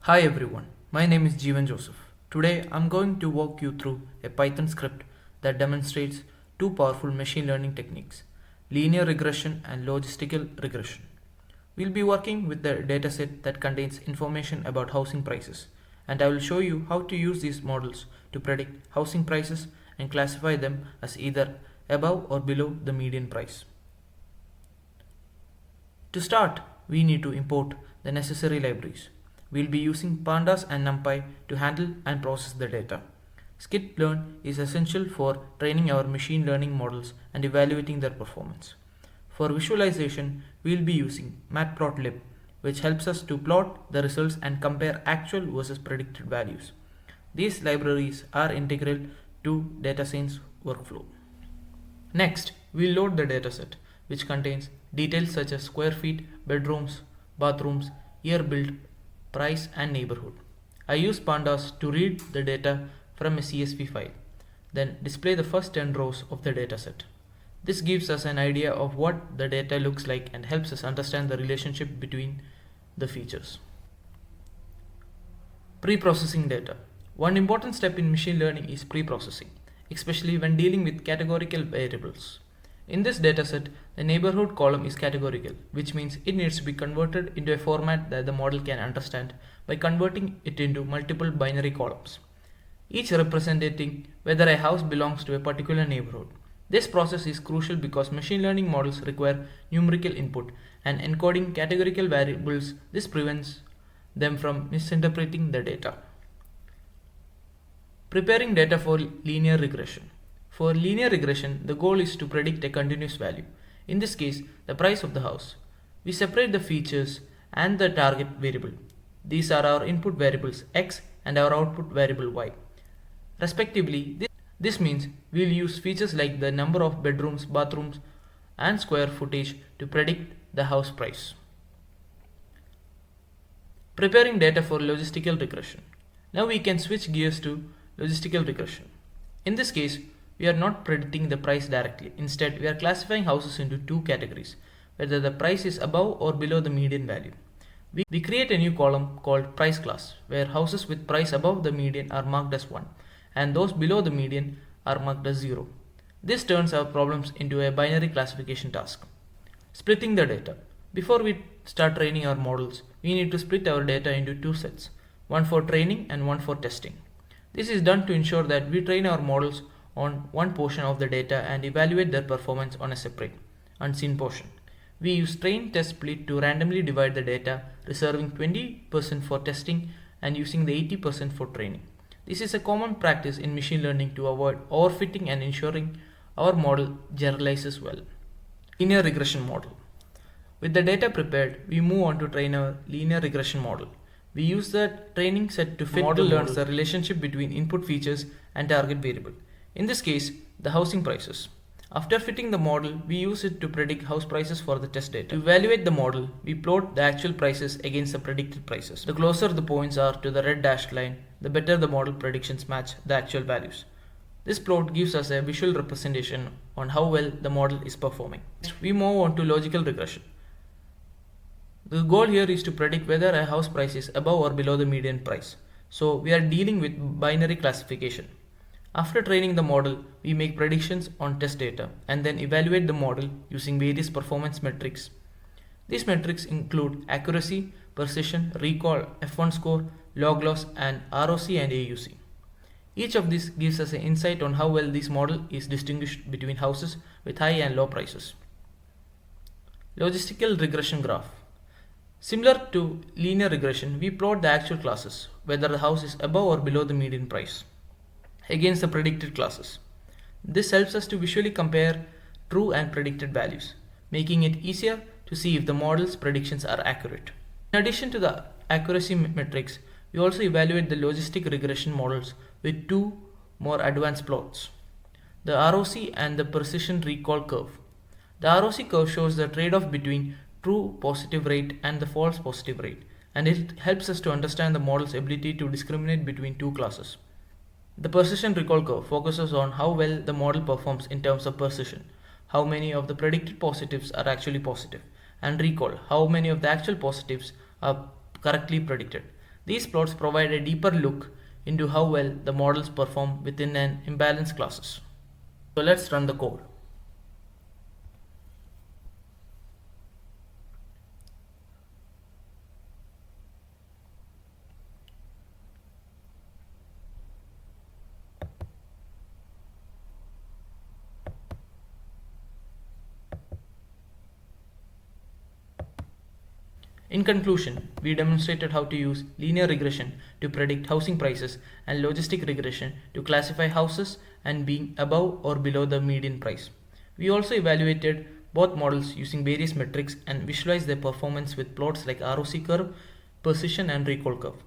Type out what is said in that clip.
Hi everyone, my name is Jeevan Joseph. Today I'm going to walk you through a Python script that demonstrates two powerful machine learning techniques, linear regression and logistical regression. We'll be working with the dataset that contains information about housing prices, and I will show you how to use these models to predict housing prices and classify them as either above or below the median price. To start, we need to import the necessary libraries. We'll be using pandas and numpy to handle and process the data. Skitlearn is essential for training our machine learning models and evaluating their performance. For visualization, we'll be using matplotlib, which helps us to plot the results and compare actual versus predicted values. These libraries are integral to data science workflow. Next, we'll load the dataset, which contains details such as square feet, bedrooms, bathrooms, year built, price, and neighborhood. I use pandas to read the data from a CSV file, then display the first 10 rows of the dataset. This gives us an idea of what the data looks like and helps us understand the relationship between the features. Pre-processing data. One important step in machine learning is pre-processing, especially when dealing with categorical variables. In this dataset, the neighborhood column is categorical, which means it needs to be converted into a format that the model can understand by converting it into multiple binary columns, each representing whether a house belongs to a particular neighborhood. This process is crucial because machine learning models require numerical input and encoding categorical variables. This prevents them from misinterpreting the data. Preparing data for linear regression. For linear regression, the goal is to predict a continuous value, in this case, the price of the house. We separate the features and the target variable. These are our input variables x and our output variable y. Respectively, this means we'll use features like the number of bedrooms, bathrooms, and square footage to predict the house price. Preparing data for logistical regression. Now we can switch gears to logistical regression. In this case, we are not predicting the price directly. Instead, we are classifying houses into two categories, whether the price is above or below the median value. We create a new column called price class, where houses with price above the median are marked as 1, and those below the median are marked as 0. This turns our problems into a binary classification task. Splitting the data. Before we start training our models, we need to split our data into two sets, one for training and one for testing. This is done to ensure that we train our models on one portion of the data and evaluate their performance on a separate, unseen portion. We use train test split to randomly divide the data, reserving 20% for testing and using the 80% for training. This is a common practice in machine learning to avoid overfitting and ensuring our model generalizes well. Linear regression model. With the data prepared, we move on to train our linear regression model. We use the training set to fit the model learns the relationship between input features and target variable. In this case, the housing prices. After fitting the model, we use it to predict house prices for the test data. To evaluate the model, we plot the actual prices against the predicted prices. The closer the points are to the red dashed line, the better the model predictions match the actual values. This plot gives us a visual representation on how well the model is performing. Next, we move on to logical regression. The goal here is to predict whether a house price is above or below the median price. So we are dealing with binary classification. After training the model, we make predictions on test data and then evaluate the model using various performance metrics. These metrics include accuracy, precision, recall, F1 score, log loss, and ROC and AUC. Each of these gives us an insight on how well this model is distinguished between houses with high and low prices. Logistical regression graph. Similar to linear regression, we plot the actual classes, whether the house is above or below the median price, against the predicted classes. This helps us to visually compare true and predicted values, making it easier to see if the model's predictions are accurate. In addition to the accuracy metrics, we also evaluate the logistic regression models with two more advanced plots, the ROC and the precision recall curve. The ROC curve shows the trade-off between true positive rate and the false positive rate, and it helps us to understand the model's ability to discriminate between two classes. The precision recall curve focuses on how well the model performs in terms of precision, how many of the predicted positives are actually positive, and recall how many of the actual positives are correctly predicted. These plots provide a deeper look into how well the models perform within an imbalanced classes. So let's run the code. In conclusion, we demonstrated how to use linear regression to predict housing prices and logistic regression to classify houses and being above or below the median price. We also evaluated both models using various metrics and visualized their performance with plots like ROC curve, precision and recall curve.